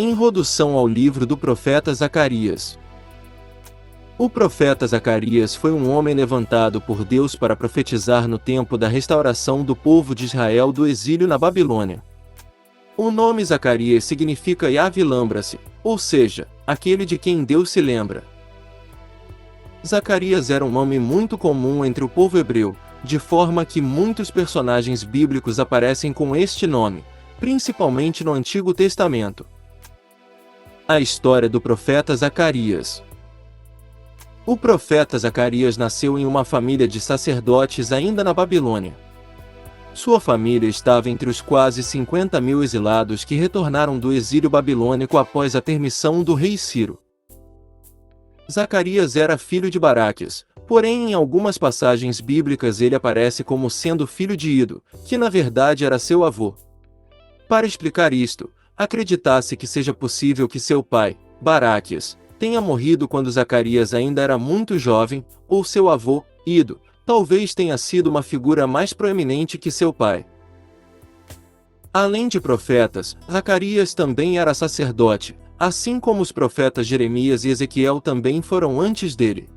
Introdução ao livro do profeta Zacarias. O profeta Zacarias foi um homem levantado por Deus para profetizar no tempo da restauração do povo de Israel do exílio na Babilônia. O nome Zacarias significa Yahvé lembra-se, ou seja, aquele de quem Deus se lembra. Zacarias era um nome muito comum entre o povo hebreu, de forma que muitos personagens bíblicos aparecem com este nome, principalmente no Antigo Testamento. A história do profeta Zacarias. O profeta Zacarias nasceu em uma família de sacerdotes ainda na Babilônia. Sua família estava entre os quase 50.000 exilados que retornaram do exílio babilônico após a permissão do rei Ciro. Zacarias era filho de Baraquias, porém em algumas passagens bíblicas ele aparece como sendo filho de Ido, que na verdade era seu avô. Para explicar isto, acredita-se que seja possível que seu pai, Baraquias, tenha morrido quando Zacarias ainda era muito jovem, ou seu avô, Ido, talvez tenha sido uma figura mais proeminente que seu pai. Além de profetas, Zacarias também era sacerdote, assim como os profetas Jeremias e Ezequiel também foram antes dele.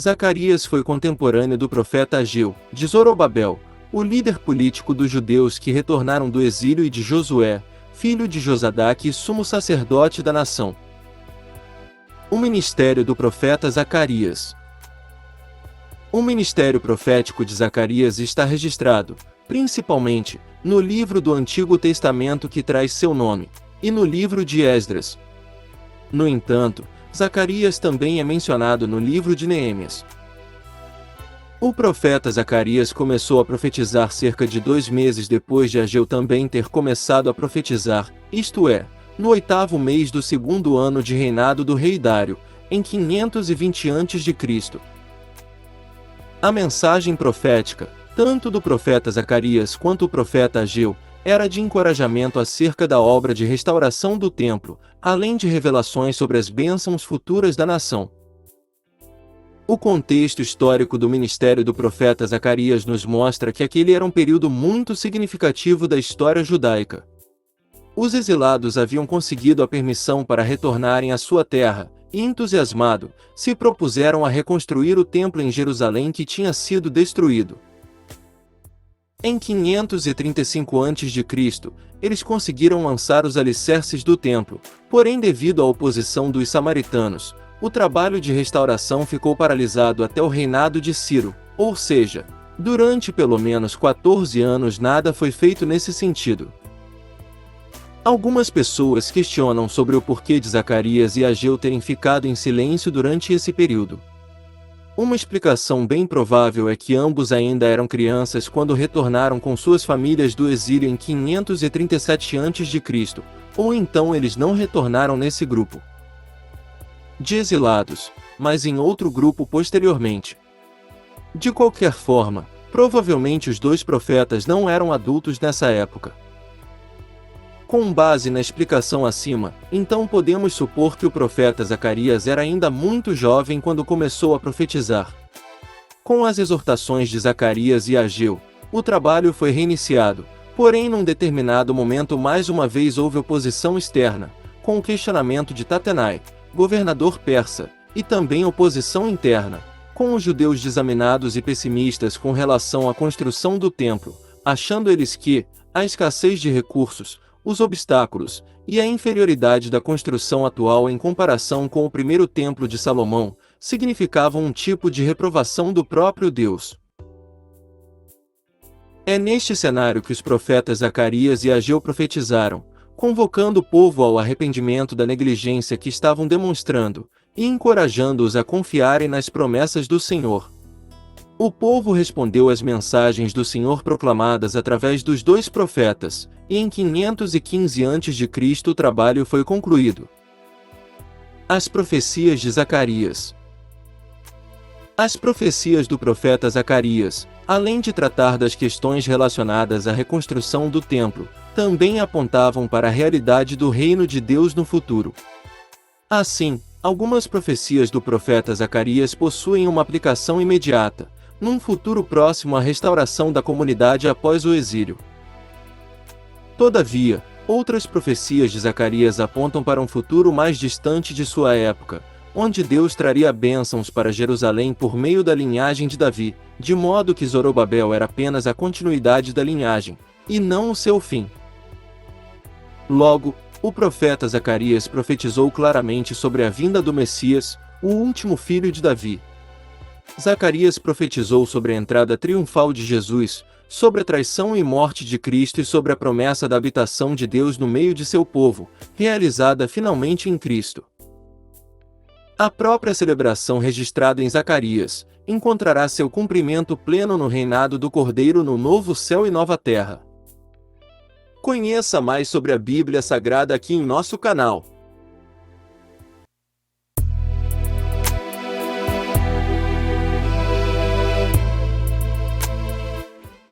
Zacarias foi contemporâneo do profeta Ageu, de Zorobabel, o líder político dos judeus que retornaram do exílio, e de Josué, filho de Josadaque e sumo sacerdote da nação. O ministério do profeta Zacarias. O ministério profético de Zacarias está registrado, principalmente, no livro do Antigo Testamento que traz seu nome, e no livro de Esdras. No entanto, Zacarias também é mencionado no livro de Neemias. O profeta Zacarias começou a profetizar cerca de 2 meses depois de Ageu também ter começado a profetizar, isto é, no 8º mês do 2º ano de reinado do rei Dário, em 520 a.C. A mensagem profética, tanto do profeta Zacarias quanto do profeta Ageu, era de encorajamento acerca da obra de restauração do templo, além de revelações sobre as bênçãos futuras da nação. O contexto histórico do ministério do profeta Zacarias nos mostra que aquele era um período muito significativo da história judaica. Os exilados haviam conseguido a permissão para retornarem à sua terra, e entusiasmado, se propuseram a reconstruir o templo em Jerusalém que tinha sido destruído. Em 535 a.C., eles conseguiram lançar os alicerces do templo, porém devido à oposição dos samaritanos, o trabalho de restauração ficou paralisado até o reinado de Ciro, ou seja, durante pelo menos 14 anos nada foi feito nesse sentido. Algumas pessoas questionam sobre o porquê de Zacarias e Ageu terem ficado em silêncio durante esse período. Uma explicação bem provável é que ambos ainda eram crianças quando retornaram com suas famílias do exílio em 537 a.C., ou então eles não retornaram nesse grupo de exilados, mas em outro grupo posteriormente. De qualquer forma, provavelmente os 2 profetas não eram adultos nessa época. Com base na explicação acima, então podemos supor que o profeta Zacarias era ainda muito jovem quando começou a profetizar. Com as exortações de Zacarias e Ageu, o trabalho foi reiniciado, porém num determinado momento mais uma vez houve oposição externa, com o questionamento de Tatenai, governador persa, e também oposição interna, com os judeus desaminados e pessimistas com relação à construção do templo, achando eles que a escassez de recursos, os obstáculos, e a inferioridade da construção atual em comparação com o primeiro templo de Salomão, significavam um tipo de reprovação do próprio Deus. É neste cenário que os profetas Zacarias e Ageu profetizaram, convocando o povo ao arrependimento da negligência que estavam demonstrando, e encorajando-os a confiarem nas promessas do Senhor. O povo respondeu às mensagens do Senhor proclamadas através dos 2 profetas, e em 515 a.C. o trabalho foi concluído. As profecias de Zacarias. As profecias do profeta Zacarias, além de tratar das questões relacionadas à reconstrução do templo, também apontavam para a realidade do reino de Deus no futuro. Assim, algumas profecias do profeta Zacarias possuem uma aplicação imediata, num futuro próximo à restauração da comunidade após o exílio. Todavia, Outras profecias de Zacarias apontam para um futuro mais distante de sua época, onde Deus traria bênçãos para Jerusalém por meio da linhagem de Davi, de modo que Zorobabel era apenas a continuidade da linhagem, e não o seu fim. Logo, o profeta Zacarias profetizou claramente sobre a vinda do Messias, o último filho de Davi. Zacarias profetizou sobre a entrada triunfal de Jesus, sobre a traição e morte de Cristo e sobre a promessa da habitação de Deus no meio de seu povo, realizada finalmente em Cristo. A própria celebração registrada em Zacarias encontrará seu cumprimento pleno no reinado do Cordeiro no novo céu e nova terra. Conheça mais sobre a Bíblia Sagrada aqui em nosso canal.